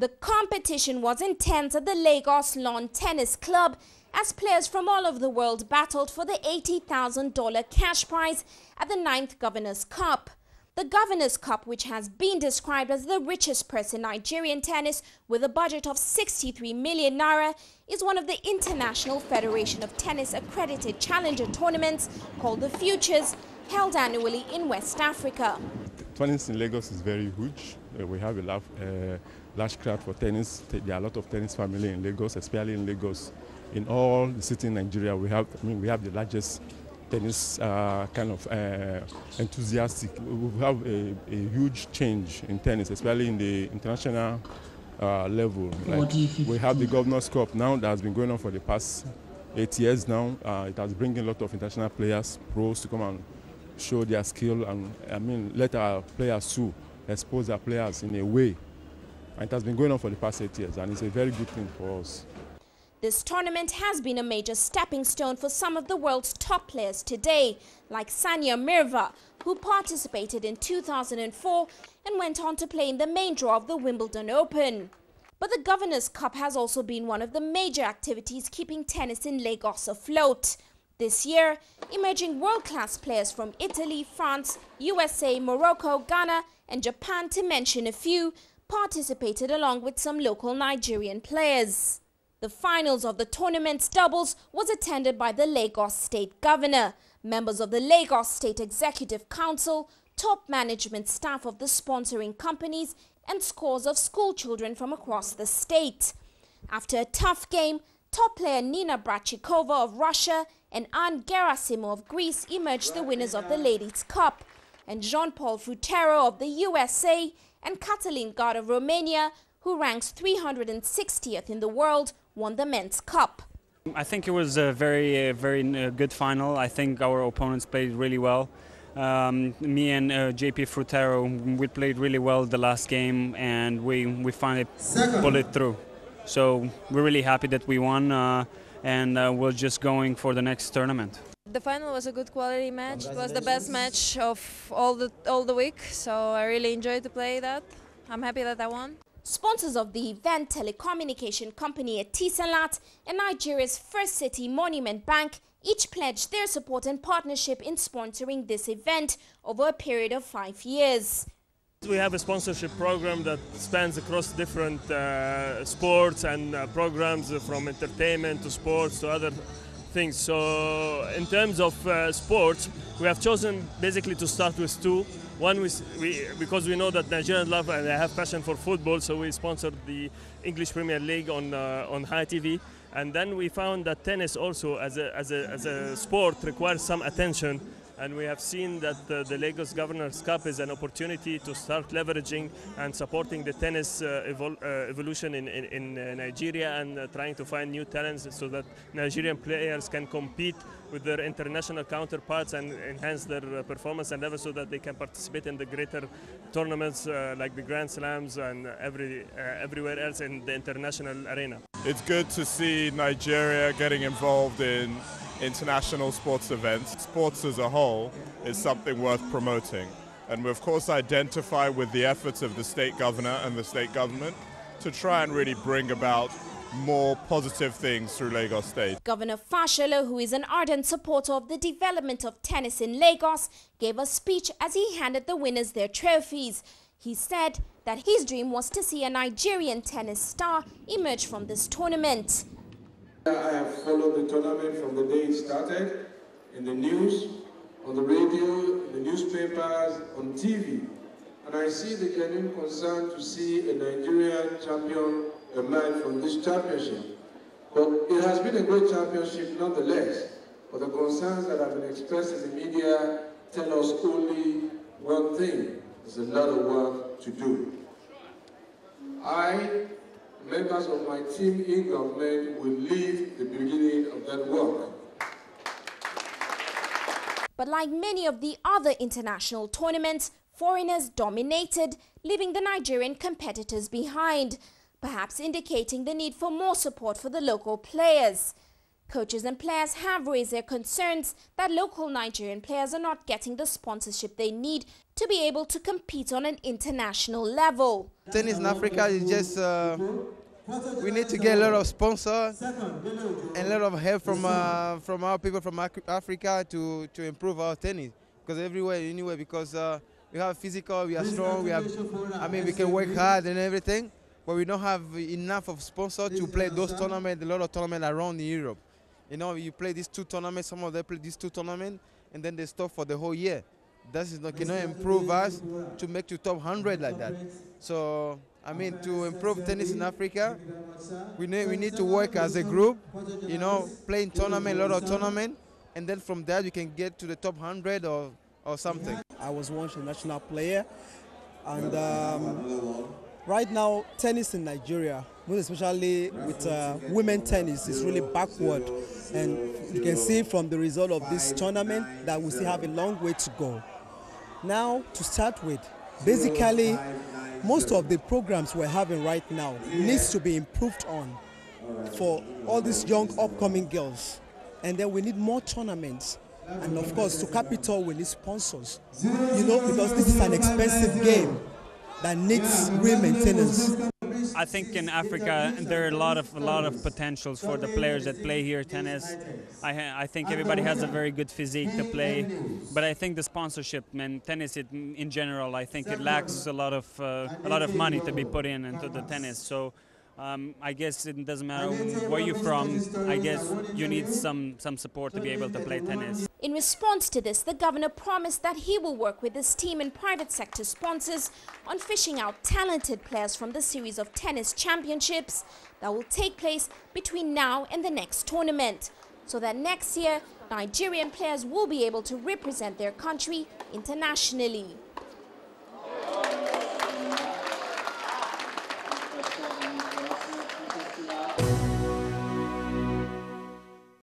The competition was intense at the Lagos Lawn Tennis Club as players from all over the world battled for the $80,000 cash prize at the 9th Governor's Cup. The Governor's Cup, which has been described as the richest purse in Nigerian tennis with a budget of 63 million naira, is one of the International Federation of Tennis accredited challenger tournaments called the Futures, held annually in West Africa. Tennis in Lagos is very huge. We have a large crowd for tennis. There are a lot of tennis family in Lagos, especially in Lagos. In all the cities in Nigeria, we have the largest tennis enthusiastic. We have a huge change in tennis, especially in the international level. Like we have the Governor's Cup now that has been going on for the past 8 years now. It has brought a lot of international players, pros, to come and show their skill and let our players too expose their players in a way. And it has been going on for the past 8 years, and it's a very good thing for us. This tournament has been a major stepping stone for some of the world's top players today, like Sania Mirva, who participated in 2004 and went on to play in the main draw of the Wimbledon Open. But the Governor's Cup has also been one of the major activities keeping tennis in Lagos afloat. This year, emerging world-class players from Italy, France, USA, Morocco, Ghana and Japan, to mention a few, participated along with some local Nigerian players. The finals of the tournament's doubles was attended by the Lagos State Governor, members of the Lagos State Executive Council, top management staff of the sponsoring companies and scores of school children from across the state. After a tough game, top player Nina Brachikova of Russia and Anne Gerasimou of Greece emerged the winners of the Ladies' Cup, and Jean-Paul Frutero of the USA and Catalin Gard of Romania, who ranks 360th in the world, won the Men's Cup. I think it was a very good final. I think our opponents played really well. Me and JP Frutero, we played really well the last game, and we finally pulled it through. So we're really happy that we won, and we're just going for the next tournament. The final was a good quality match. It was the best match of all the week, so I really enjoyed to play that. I'm happy that I won. Sponsors of the event, telecommunication company Etisalat and Nigeria's First City Monument Bank, each pledged their support and partnership in sponsoring this event over a period of 5 years. We have a sponsorship program that spans across different sports and programs, from entertainment to sports to other things. So in terms of sports, we have chosen basically to start with two. One, because we know that Nigerians love and they have passion for football, so we sponsored the English Premier League on High TV. And then we found that tennis also as a sport requires some attention. And we have seen that the Lagos Governor's Cup is an opportunity to start leveraging and supporting the tennis evolution in Nigeria, and trying to find new talents so that Nigerian players can compete with their international counterparts and enhance their performance and level, so that they can participate in the greater tournaments like the Grand Slams and everywhere else in the international arena. It's good to see Nigeria getting involved in international sports events. Sports as a whole is something worth promoting, and we of course identify with the efforts of the state governor and the state government to try and really bring about more positive things through Lagos State. Governor Fashola, who is an ardent supporter of the development of tennis in Lagos, gave a speech as he handed the winners their trophies. He said that his dream was to see a Nigerian tennis star emerge from this tournament. I have followed the tournament from the day it started, in the news, on the radio, in the newspapers, on TV. And I see the genuine concern to see a Nigerian champion emerge from this championship. But it has been a great championship nonetheless. But the concerns that have been expressed in the media tell us only one thing: there's a lot of work to do. Members of my team in government will lead the beginning of that work. But like many of the other international tournaments, foreigners dominated, leaving the Nigerian competitors behind, perhaps indicating the need for more support for the local players. Coaches and players have raised their concerns that local Nigerian players are not getting the sponsorship they need to be able to compete on an international level. Tennis in Africa is just, we need to get a lot of sponsors and a lot of help from our people from Africa to improve our tennis. Because anywhere, because we have physical, we are strong, we can work hard and everything, but we don't have enough of sponsors to play those tournaments, a lot of tournaments around in Europe. You know, you play these two tournaments, some of them play these two tournaments, and then they stop for the whole year. That is not cannot improve us to make to top 100 like that. So, to improve tennis in Africa, we need to work as a group, you know, playing tournament, a lot of tournament, and then from that we can get to the top 100 or something. I was once a national player, and right now tennis in Nigeria, most especially with women tennis, is really backward, and you can see from the result of this tournament that we still have a long way to go. Now, to start with, basically most of the programs we're having right now needs to be improved on for all these young upcoming girls, and then we need more tournaments, and of course to capital we need sponsors, you know, because this is an expensive game that needs real maintenance. I think in Africa there are a lot of potentials for the players that play here tennis. I think everybody has a very good physique to play, but I think the sponsorship and tennis in general, I think it lacks a lot of money to be put into the tennis. So I guess it doesn't matter where you're from. I guess you need some support to be able to play tennis. In response to this, the governor promised that he will work with his team and private sector sponsors on fishing out talented players from the series of tennis championships that will take place between now and the next tournament, so that next year Nigerian players will be able to represent their country internationally.